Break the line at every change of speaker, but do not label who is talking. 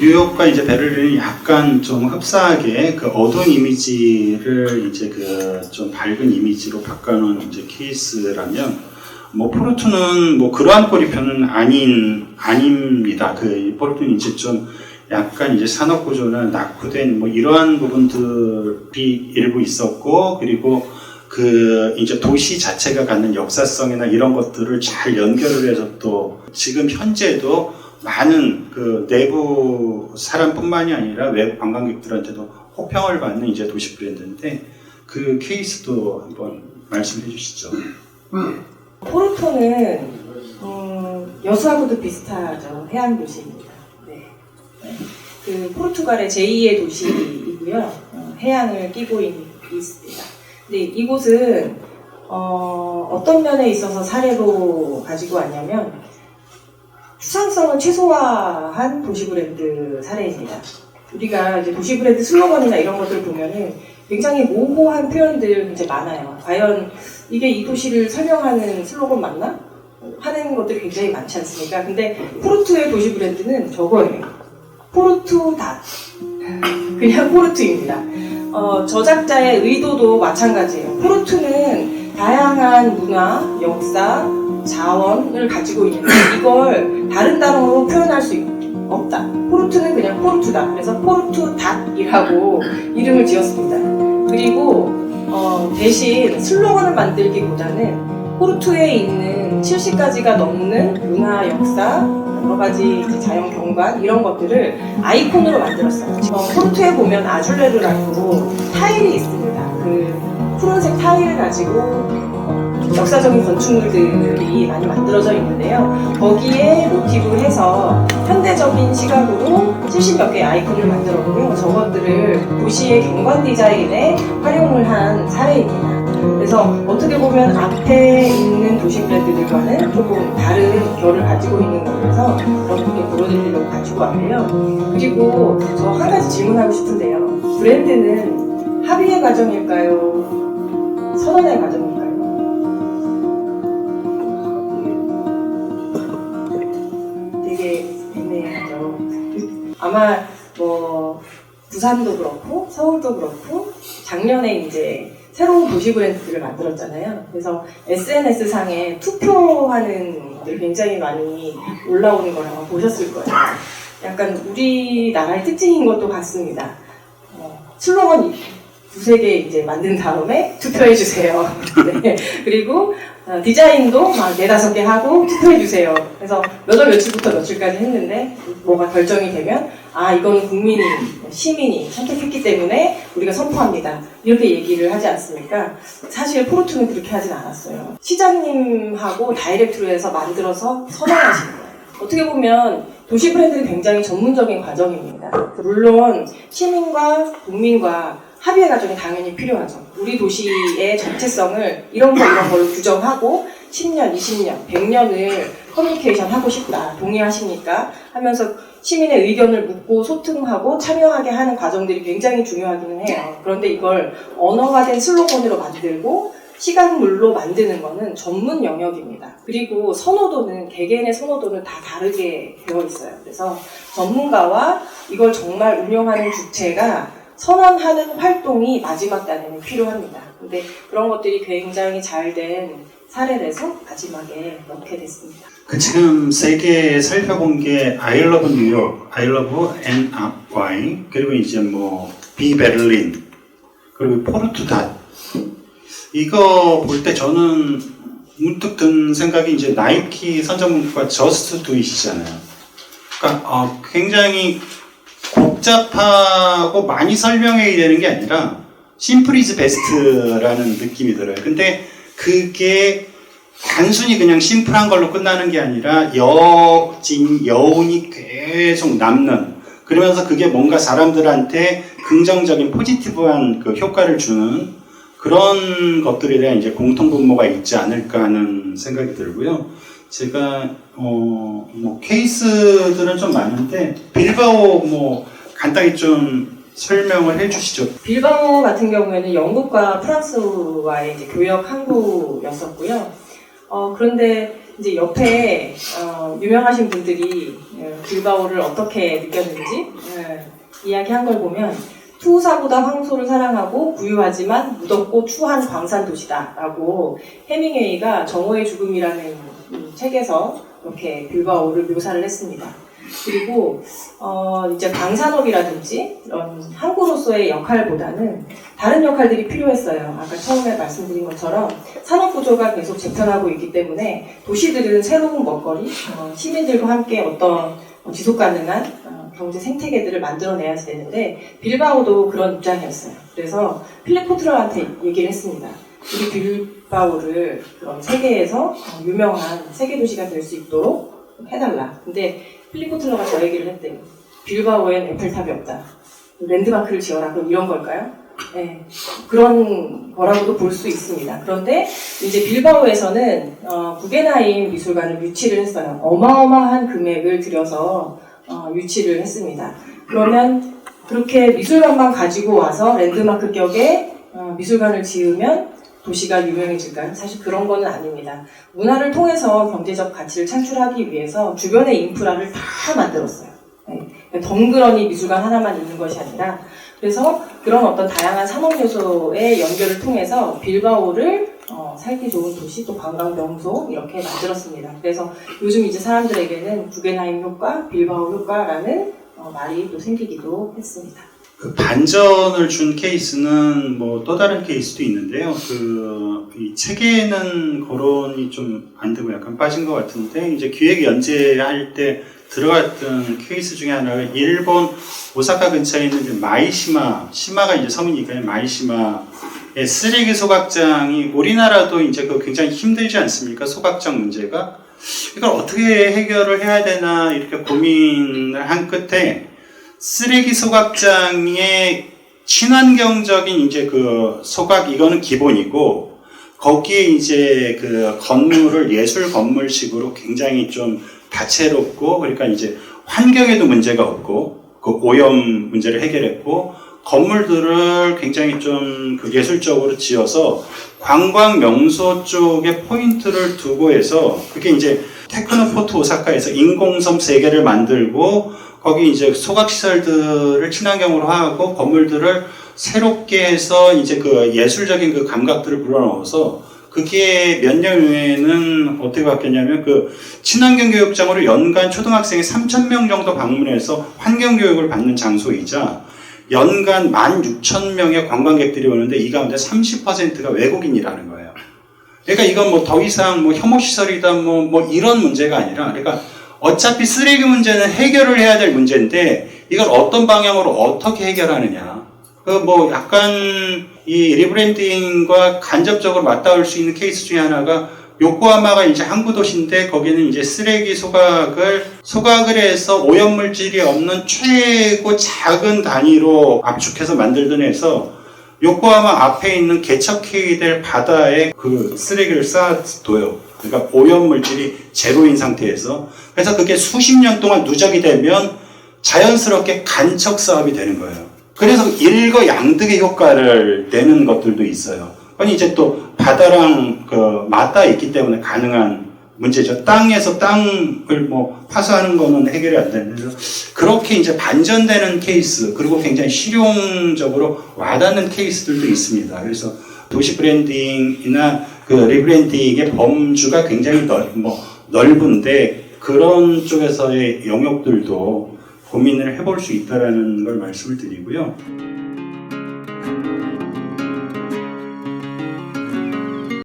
뉴욕과 이제 베를린이 약간 좀 흡사하게 그 어두운 이미지를 이제 그 좀 밝은 이미지로 바꿔놓은 이제 케이스라면, 뭐 포르투는 뭐 그러한 꼬리표는 아닙니다. 그 포르투는 이제 좀 약간 이제 산업 구조나 낙후된 뭐 이러한 부분들이 일부 있었고, 그리고 그 이제 도시 자체가 갖는 역사성이나 이런 것들을 잘 연결을 해서 또 지금 현재도 많은 그 내부 사람뿐만이 아니라 외국 관광객들한테도 호평을 받는 이제 도시 브랜드인데, 그 케이스도 한번 말씀해 주시죠.
포르토는 여수하고도 비슷하죠. 해안 도시입니다. 네. 그 포르투갈의 제2의 도시이고요. 해안을 끼고 있습니다. 근데 이곳은 어떤 면에 있어서 사례로 가지고 왔냐면 추상성을 최소화한 도시 브랜드 사례입니다. 우리가 이제 도시 브랜드 슬로건이나 이런 것들을 보면은 굉장히 모호한 표현들 굉장히 많아요. 과연 이게 이 도시를 설명하는 슬로건 맞나? 하는 것들이 굉장히 많지 않습니까? 근데 포르투의 도시 브랜드는 저거예요. 포르투 닷. 그냥 포르투입니다. 저작자의 의도도 마찬가지예요. 포르투는 다양한 문화, 역사, 자원을 가지고 있는데 이걸 다른 단어로 표현할 수 없다. 포르투는 그냥 포르투다. 그래서 포르투 닷이라고 이름을 지었습니다. 그리고 대신 슬로건을 만들기보다는 포르투에 있는 70가지가 넘는 문화, 역사, 여러 가지 자연 경관 이런 것들을 아이콘으로 만들었어요. 포르투에 보면 아줄레르라고 타일이 있습니다. 그 푸른색 타일을 가지고 역사적인 건축물들이 많이 만들어져 있는데요. 거기에 모티브를 해서 현대적인 시각으로 70몇 개의 아이콘을 만들었고요. 저것들을 도시의 경관 디자인에 활용을 한 사례입니다. 그래서 어떻게 보면 앞에 있는 도시 브랜드들과는 조금 다른 결을 가지고 있는 거라서 여러분께 보여드리려고 가지고 왔고요. 그리고 저 한 가지 질문하고 싶은데요. 브랜드는 합의의 과정일까요? 선언의 과정일까요? 되게 애매하죠. 아마 뭐 부산도 그렇고 서울도 그렇고 작년에 이제 새로운 도시 브랜드들을 만들었잖아요. 그래서 SNS 상에 투표하는 것들이 굉장히 많이 올라오는 걸 아마 보셨을 거예요. 약간 우리나라의 특징인 것도 같습니다. 슬로건 두세 개 이제 만든 다음에 투표해주세요. 네. 그리고 디자인도 막 4-5개 하고 투표해주세요. 그래서 몇 월 며칠부터 며칠까지 했는데 뭐가 결정이 되면 이거는 국민이, 시민이 선택했기 때문에 우리가 선포합니다. 이렇게 얘기를 하지 않습니까? 사실 포르투는 그렇게 하진 않았어요. 시장님하고 다이렉트로 해서 만들어서 선언하신 거예요. 어떻게 보면 도시 브랜드는 굉장히 전문적인 과정입니다. 물론 시민과 국민과 합의의 과정이 당연히 필요하죠. 우리 도시의 정체성을 이런 걸로 규정하고 10년, 20년, 100년을 커뮤니케이션 하고 싶다. 동의하십니까? 하면서 시민의 의견을 묻고 소통하고 참여하게 하는 과정들이 굉장히 중요하기는 해요. 그런데 이걸 언어화된 슬로건으로 만들고 시각물로 만드는 거는 전문 영역입니다. 그리고 선호도는 개개인의 선호도는 다 다르게 되어 있어요. 그래서 전문가와 이걸 정말 운영하는 주체가 선언하는 활동이 마지막 단에는 필요합니다. 근데 그런 것들이 굉장히 잘 된 사례라서 마지막에 넣게 됐습니다.
지금 세 개 살펴본 게 I love 뉴욕, I love NY, 그리고 이제 뭐 B 베를린, 그리고 포르투 닷. 이거 볼 때 저는 문득 든 생각이 이제 나이키 선전문구가 Just Do It이잖아요. 그러니까 굉장히 복잡하고 많이 설명해야 되는 게 아니라 심플 이즈 베스트라는 느낌이 들어요. 근데 그게 단순히 그냥 심플한 걸로 끝나는 게 아니라 여운이 계속 남는, 그러면서 그게 뭔가 사람들한테 긍정적인 포지티브한 그 효과를 주는 그런 것들에 대한 이제 공통분모가 있지 않을까 하는 생각이 들고요. 제가 뭐 케이스들은 좀 많은데 빌바오 뭐 간단히 좀 설명을 해주시죠.
빌바오 같은 경우에는 영국과 프랑스와의 이제 교역 항구였었고요. 그런데 이제 옆에 유명하신 분들이 빌바오를 어떻게 느꼈는지 이야기한 걸 보면 투사보다 황소를 사랑하고 부유하지만 무덥고 추한 광산 도시다라고 헤밍웨이가 정오의 죽음이라는 책에서 이렇게 빌바오를 묘사를 했습니다. 그리고 이제 방산업이라든지 이런 항구로서의 역할보다는 다른 역할들이 필요했어요. 아까 처음에 말씀드린 것처럼 산업 구조가 계속 재편하고 있기 때문에 도시들은 새로운 먹거리, 시민들과 함께 어떤 지속 가능한 경제 생태계들을 만들어내야 되는데 빌바오도 그런 입장이었어요. 그래서 필립 코트러한테 얘기를 했습니다. 우리 빌바오를 그런 세계에서 유명한 세계 도시가 될 수 있도록 해달라. 근데 필립 코트러가 저 얘기를 했대요. 빌바오엔 에펠탑이 없다. 랜드마크를 지어라. 그럼 이런 걸까요? 네, 그런 거라고도 볼 수 있습니다. 그런데 이제 빌바오에서는 구겐하임 미술관을 유치를 했어요. 어마어마한 금액을 들여서 유치를 했습니다. 그러면 그렇게 미술관만 가지고 와서 랜드마크 격의 미술관을 지으면 도시가 유명해질까요? 사실 그런 거는 아닙니다. 문화를 통해서 경제적 가치를 창출하기 위해서 주변의 인프라를 다 만들었어요. 네. 덩그러니 미술관 하나만 있는 것이 아니라 그래서 그런 어떤 다양한 산업 요소의 연결을 통해서 빌바오를 살기 좋은 도시 또 관광 명소 이렇게 만들었습니다. 그래서 요즘 이제 사람들에게는 구겐하임 효과, 빌바오 효과라는 말이 또 생기기도 했습니다.
그 반전을 준 케이스는 뭐 또 다른 케이스도 있는데요. 이 책에는 거론이 좀 안 되고 약간 빠진 것 같은데 이제 기획 연재할 때 들어갔던 케이스 중에 하나가 일본 오사카 근처에 있는 이제 마이시마, 시마가 이제 섬이니까요. 마이시마의 쓰레기 소각장이 우리나라도 이제 그 굉장히 힘들지 않습니까? 소각장 문제가. 이걸 어떻게 해결을 해야 되나 이렇게 고민을 한 끝에 쓰레기 소각장의 친환경적인 이제 그 소각 이거는 기본이고 거기에 이제 그 건물을 예술 건물식으로 굉장히 좀 다채롭고 그러니까 이제 환경에도 문제가 없고 그 오염 문제를 해결했고 건물들을 굉장히 좀 그 예술적으로 지어서 관광 명소 쪽에 포인트를 두고 해서 그게 이제 테크노포트 오사카에서 인공섬 3개를 만들고 거기 이제 소각시설들을 친환경으로 하고 건물들을 새롭게 해서 이제 그 예술적인 그 감각들을 불어넣어서 그게 몇 년 후에는 어떻게 바뀌었냐면 그 친환경 교육장으로 연간 초등학생이 3,000명 정도 방문해서 환경 교육을 받는 장소이자 연간 16,000명의 관광객들이 오는데 이 가운데 30%가 외국인이라는 거예요. 그러니까 이건 뭐 더 이상 뭐 혐오시설이다 뭐 이런 문제가 아니라 그러니까 어차피 쓰레기 문제는 해결을 해야 될 문제인데 이걸 어떤 방향으로 어떻게 해결하느냐. 그 뭐 약간 이 리브랜딩과 간접적으로 맞닿을 수 있는 케이스 중에 하나가 요코하마가 이제 항구 도시인데 거기는 이제 쓰레기 소각을 해서 오염물질이 없는 최고 작은 단위로 압축해서 만들던 해서 요코하마 앞에 있는 개척해야 될 바다에 그 쓰레기를 쌓아둬요. 그러니까 오염물질이 제로인 상태에서. 그래서 그게 수십 년 동안 누적이 되면 자연스럽게 간척 사업이 되는 거예요. 그래서 일거양득의 효과를 내는 것들도 있어요. 아니 이제 또 바다랑 그 맞닿아 있기 때문에 가능한 문제죠. 땅에서 땅을 뭐 파쇄하는 거는 해결이 안 되는데 그렇게 이제 반전되는 케이스 그리고 굉장히 실용적으로 와닿는 케이스들도 있습니다. 그래서 도시 브랜딩이나 그 리브랜딩의 범주가 굉장히 넓은데 그런 쪽에서의 영역들도 고민을 해볼 수 있다라는 걸 말씀을 드리고요.